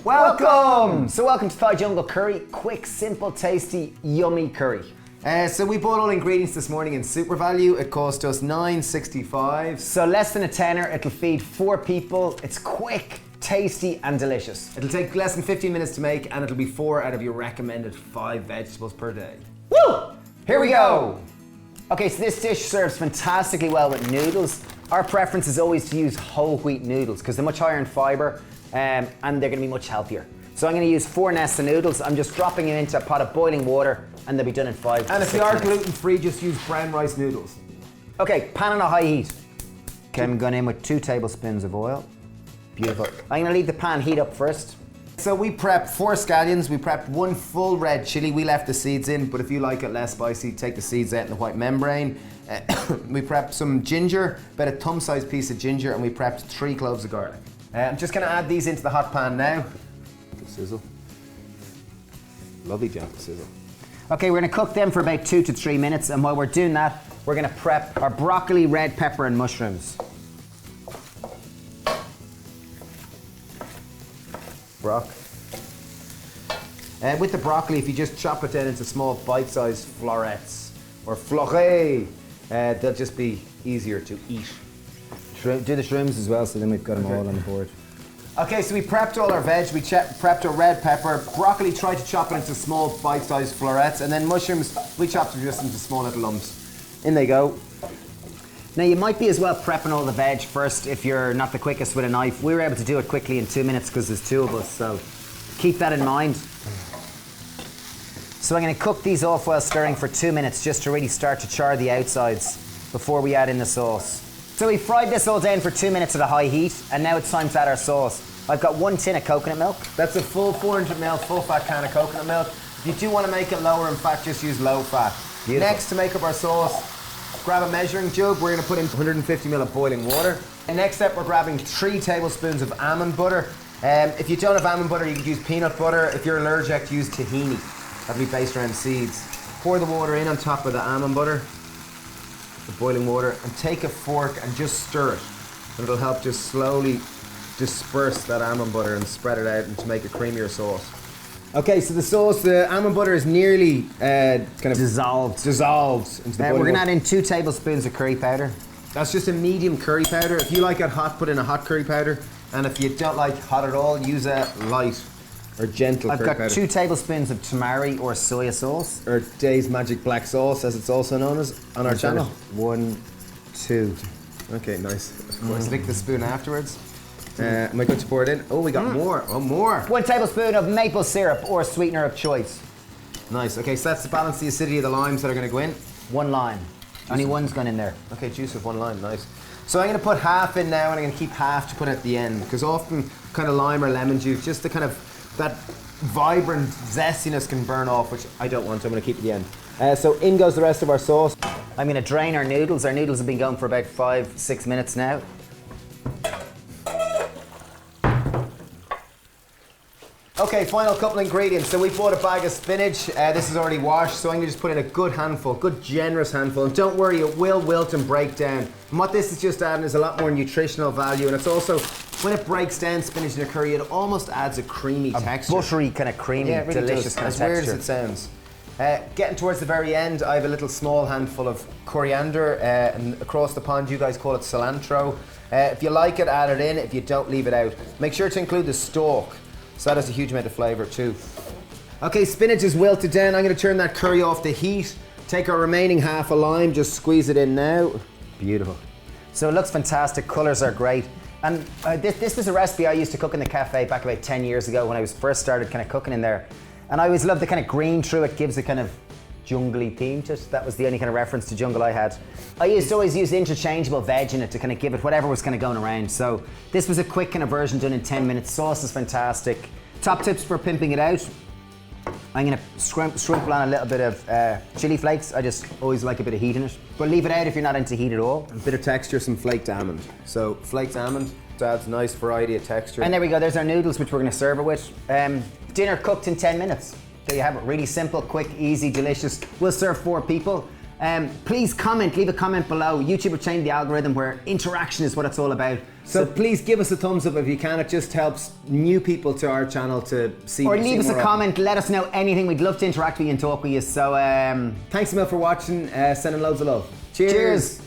Welcome! So welcome to Thai Jungle Curry. Quick, simple, tasty, yummy curry. So we bought all ingredients this morning in Super Value. It cost us $9.65. So less than a tenner, it'll feed 4 people. It's quick, tasty and delicious. It'll take less than 15 minutes to make and it'll be 4 out of your recommended 5 vegetables per day. Woo! Here we go! Okay, so this dish serves fantastically well with noodles. Our preference is always to use whole wheat noodles because they're much higher in fibre and they're going to be much healthier. So I'm going to use 4 nests of noodles. I'm just dropping them into a pot of boiling water and they'll be done in 5 And to if 6 you are minutes. gluten-free, just use brown rice noodles. Okay, pan on a high heat. Okay, I'm going in with 2 tablespoons of oil. Beautiful. I'm going to leave the pan heat up first. So we prepped 4 scallions, we prepped 1 full red chili. We left the seeds in, but if you like it less spicy, take the seeds out in the white membrane. We prepped some ginger, about a thumb-sized piece of ginger, and we prepped 3 cloves of garlic. I'm just going to add these into the hot pan now. Good sizzle. Lovely gentle sizzle. Okay, we're going to cook them for about 2 to 3 minutes, and while we're doing that, we're going to prep our broccoli, red pepper, and mushrooms. With the broccoli, if you just chop it down into small bite-sized florets or florets, they'll just be easier to eat. Do the shrooms as well, so then we've got them all on the board. Okay, so we prepped all our veg. We prepped our red pepper. Broccoli, tried to chop it into small bite-sized florets, and then mushrooms, we chopped them just into small little lumps. In they go. Now you might be as well prepping all the veg first if you're not the quickest with a knife. We were able to do it quickly in 2 minutes because there's 2 of us, so keep that in mind. So I'm going to cook these off while stirring for 2 minutes just to really start to char the outsides before we add in the sauce. So we fried this all down for 2 minutes at a high heat, and now it's time to add our sauce. I've got 1 tin of coconut milk. That's a full 400ml full fat can of coconut milk. If you do want to make it lower in fat, just use low fat. Beautiful. Next, to make up our sauce, grab a measuring jug. We're going to put in 150ml of boiling water. And next step, we're grabbing 3 tablespoons of almond butter. If you don't have almond butter, you could use peanut butter. If you're allergic, use tahini. That'll be based around seeds. Pour the water in on top of the almond butter, the boiling water, and take a fork and just stir it. And it'll help just slowly disperse that almond butter and spread it out and to make a creamier sauce. Okay, so the sauce, the almond butter is nearly kind of dissolved into the boiling We're going to water. add in 2 tablespoons of curry powder. That's just a medium curry powder. If you like it hot, put in a hot curry powder. And if you don't like hot at all, use a light or gentle curry powder. I've got 2 tablespoons of tamari or soya sauce. Or Dave's Magic Black Sauce, as it's also known as, on our channel. 1, 2. Okay, nice. Of course, lick the spoon afterwards. Am I going to pour it in? Oh, we got more. Oh, more. 1 tablespoon of maple syrup or sweetener of choice. Nice. Okay, so that's to balance the acidity of the limes that are going to go in. 1 lime. Only 1's gone in there. Okay, juice of 1 lime. Nice. So I'm going to put half in now, and I'm going to keep half to put at the end, because often kind of lime or lemon juice, just the kind of that vibrant zestiness can burn off, which I don't want. So I'm going to keep at the end. So in goes the rest of our sauce. I'm going to drain our noodles. Our noodles have been going for about 5-6 minutes now. Okay, final couple ingredients. So we bought a bag of spinach. This is already washed, so I'm gonna just put in a good handful, good generous handful. And don't worry, it will wilt and break down. And what this is just adding is a lot more nutritional value, and it's also, when it breaks down spinach in a curry, it almost adds a creamy texture. Buttery, kind of creamy, Yeah, it really delicious does. kind of As weird texture. as it sounds. Getting towards the very end, I have a little small handful of coriander, and across the pond you guys call it cilantro. If you like it, add it in. If you don't, leave it out. Make sure to include the stalk. So that has a huge amount of flavour too. Okay, spinach is wilted down. I'm going to turn that curry off the heat. Take our remaining half a lime, just squeeze it in now. Beautiful. So it looks fantastic, colours are great. And this was a recipe I used to cook in the cafe back about 10 years ago when I was first started kind of cooking in there. And I always loved the kind of green through it, gives a kind of jungly theme to it. That was the only kind of reference to jungle I had. I used to always use interchangeable veg in it to kind of give it whatever was kind of going around. So this was a quick kind of version done in 10 minutes. Sauce is fantastic. Top tips for pimping it out. I'm going to sprinkle on a little bit of chili flakes. I just always like a bit of heat in it. But leave it out if you're not into heat at all. A bit of texture, some flaked almond. So flaked almond adds nice variety of texture. And there we go, there's our noodles which we're going to serve it with. Dinner cooked in 10 minutes. There you have it, really simple, quick, easy, delicious. We'll serve 4 people. Please comment, leave a comment below. YouTube have changed the algorithm where interaction is what it's all about. So please give us a thumbs up if you can. It just helps new people to our channel to see. Or leave us a comment, let us know anything. We'd love to interact with you and talk with you. So thanks a million for watching. Sending loads of love. Cheers.